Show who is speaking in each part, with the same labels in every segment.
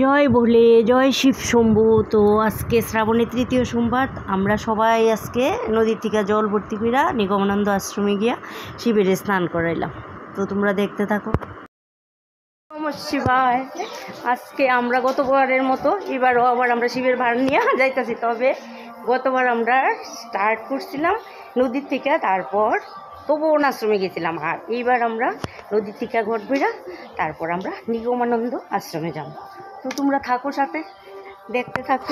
Speaker 1: জয় ভোলে, জয় শিব শম্ভু। তো আজকে শ্রাবণের তৃতীয় সোমবার, আমরা সবাই আজকে নদীর থেকে জল ভর্তি কইরা নিগমানন্দ আশ্রমে গিয়া শিবের স্নান করাইলাম। তো তোমরা দেখতে থাকো। নমঃ শিবায়। আজকে আমরা গতবারের মতো এবারও আবার আমরা শিবের ভার নিয়ে যাইতেছি। তবে গতবার আমরা স্টার্ট করছিলাম নদীর থেকে, তারপর তপোবন আশ্রমে গেছিলাম, আর এইবার আমরা নদীর থেকে ঘট বেরা তারপর আমরা নিগমানন্দ আশ্রমে যাব। তো তোমরা থাকো সাথে, দেখতে থাকো।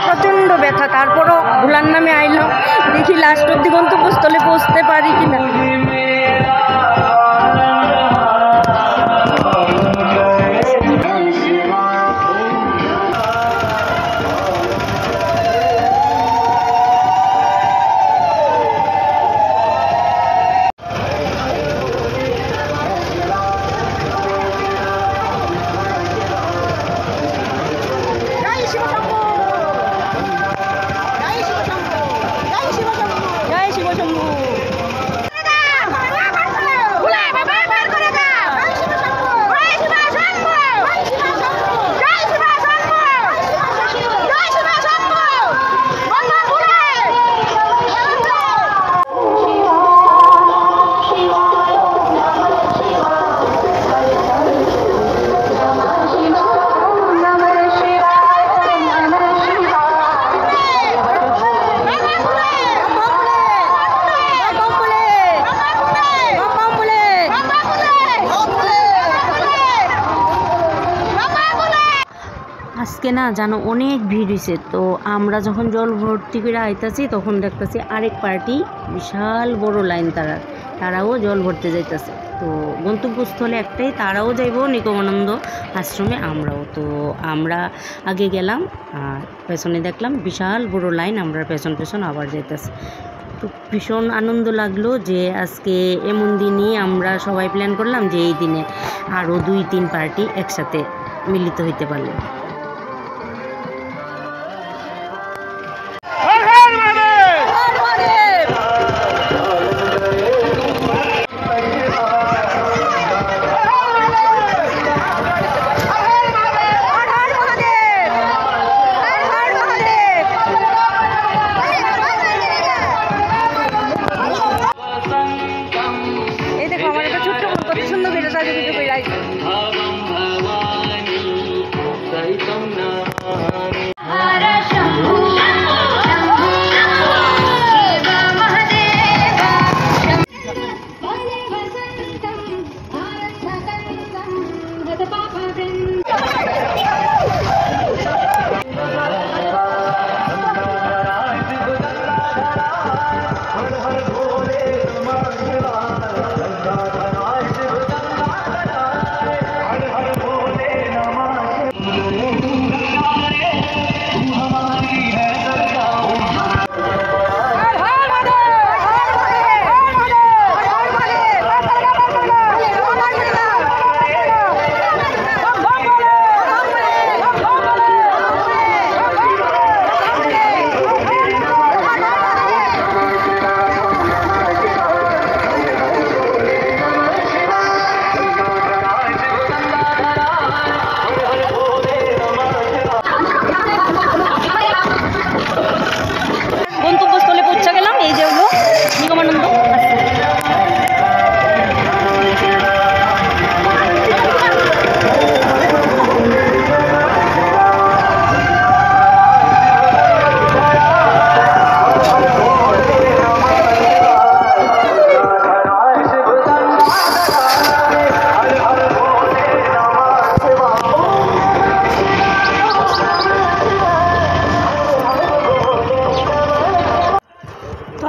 Speaker 1: প্রচন্ড ব্যথা, তারপরও ভোলার নামে আইলাম, দেখি লাস্ট অব্দি গন্তব্যস্থলে পৌঁছতে পারি কিনা। আজকে না জানো অনেক ভিড় হয়েছে। তো আমরা যখন জল ভর্তি করে আইতাছি তখন দেখতেছি আরেক পার্টি বিশাল বড় লাইন, তারাও জল ভরতে যাইতেছে। তো গন্তব্যস্থলে একটাই, তারাও যাইব নিগমানন্দ আশ্রমে, আমরাও। তো আমরা আগে গেলাম আর পেছনে দেখলাম বিশাল বড় লাইন, আমরা পেছন পেছন আবার যাইতেছি। তো ভীষণ আনন্দ লাগলো যে আজকে এমন দিনই আমরা সবাই প্ল্যান করলাম যে এই দিনে আরও 2-3 পার্টি একসাথে মিলিত হইতে পারলাম। গন্তব্যস্থলে পৌঁছে গেলাম, এই যে হলো নিগমানন্দ।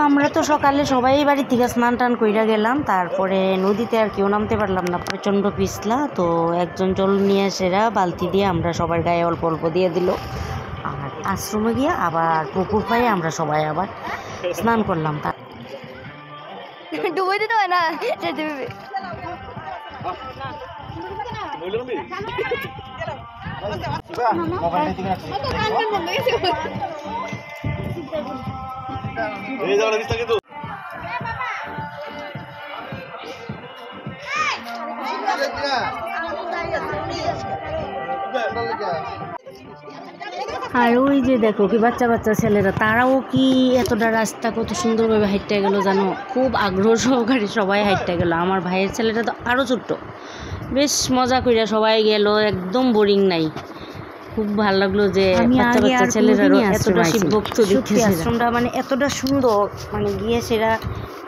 Speaker 1: আমরা তো সকালে সবাই বাড়ি থেকে স্নান টান কইরা গেলাম, তারপরে নদীতে আর কেউ নামতে পারলাম না, প্রচণ্ড পিছলা। তো একজন জল নিয়ে এসেরা বালতি দিয়ে আমরা সবার গায়ে অল্প অল্প দিয়ে দিল, আর আশ্রমে গিয়ে আবার পুকুর পায়ে আমরা সবাই আবার স্নান করলাম। ডুবে দিতে হয় না, আর ওই যে দেখো কি বাচ্চা বাচ্চা ছেলেরা, তারাও কি এতটা রাস্তা কত সুন্দরভাবে হাইটটা গেল জানো, খুব আগ্রহ সহকারে সবাই হাইটটা গেল। আমার ভাইয়ের ছেলেটা তো আরও ছোট্ট, বেশ মজা কইরা সবাই গেল, একদম বোরিং নাই। খুব ভালো লাগলো যে বাচ্চা বাচ্চা ছেলেরাও এতটা শিবভক্ত দেখতেছি। আশ্রমটা মানে এতটা সুন্দর, মানে গিয়ে সেটা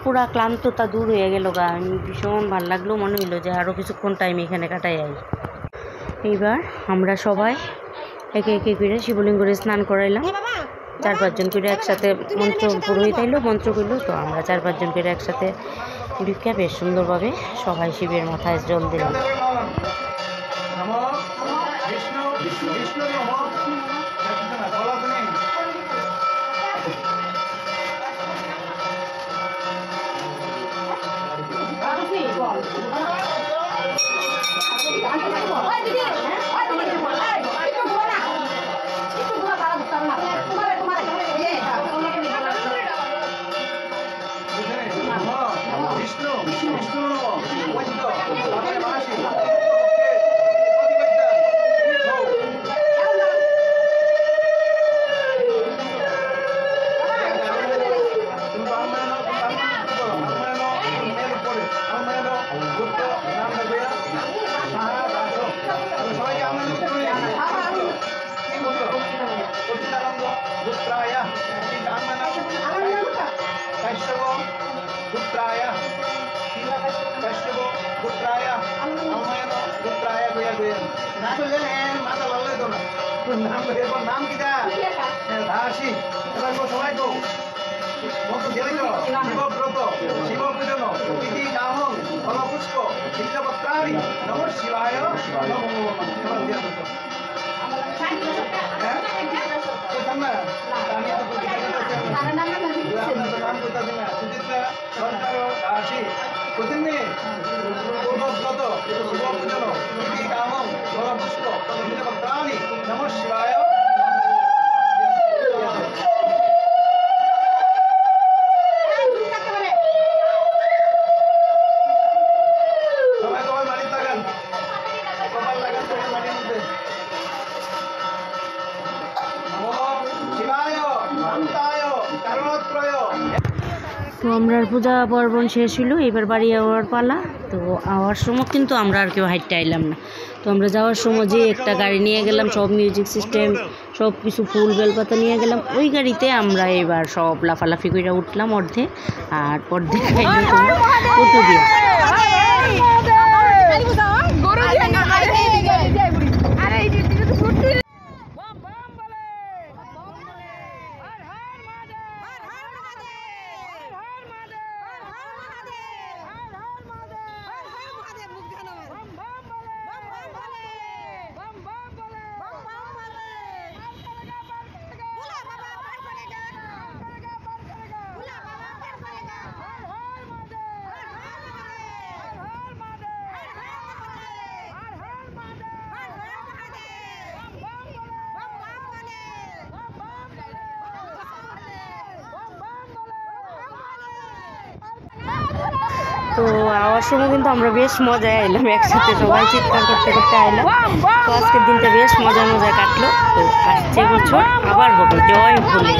Speaker 1: পুরা ক্লান্ততা দূর হয়ে গেল গা। ভীষণ ভালো লাগলো, মনে হইলো যে আরও কিছুক্ষণ টাইম এখানে কাটাই আই। এইবার আমরা সবাই একে একে করে শিবলিঙ্গরে স্নান করাইলাম, 4-5 জন করে একসাথে মন্ত্র পুরোহিত আইলো, মন্ত্র করলো। তো আমরা 4-5 জন করে একসাথে ঢুকে বেশ সুন্দরভাবে সবাই শিবের মাথায় জল দিলাম।
Speaker 2: নাম কি দাসী সবাই তো শিবব্রত শিব পূজন তিথি নামং ফলপুষ্প শিক্ষাপত্রাণি নম শিবায় দাসী প্রতিদিনে পূর্বব্রত শিব পূজন তিথি নামং ফলপুষ্প শিক্ষাপত্রাণি নম শিবায়।
Speaker 1: তো আমরা পূজা পার্বণ শেষ হলো, এবার বাড়ি যাওয়ার পালা। তো আওয়ার সময় কিন্তু আমরা আর কেউ হাইটটা আইলাম না। তো আমরা যাওয়ার সময় যে একটা গাড়ি নিয়ে গেলাম, সব মিউজিক সিস্টেম সব কিছু ফুল বেলপাতা নিয়ে গেলাম, ওই গাড়িতে আমরা এবার সব লাফালাফি করে উঠলাম অর্ধেক, আর অর্ধেক খাইলাম কত দিয়ে। তো আওয়ার সময় কিন্তু আমরা বেশ মজায় আইলাম, একসাথে সবাই চিৎকার করতে করতে আইলাম। তো আজকের দিনটা বেশ মজায় কাটলো। তো আসছে বছর আবার হবে। জয় ভোলে।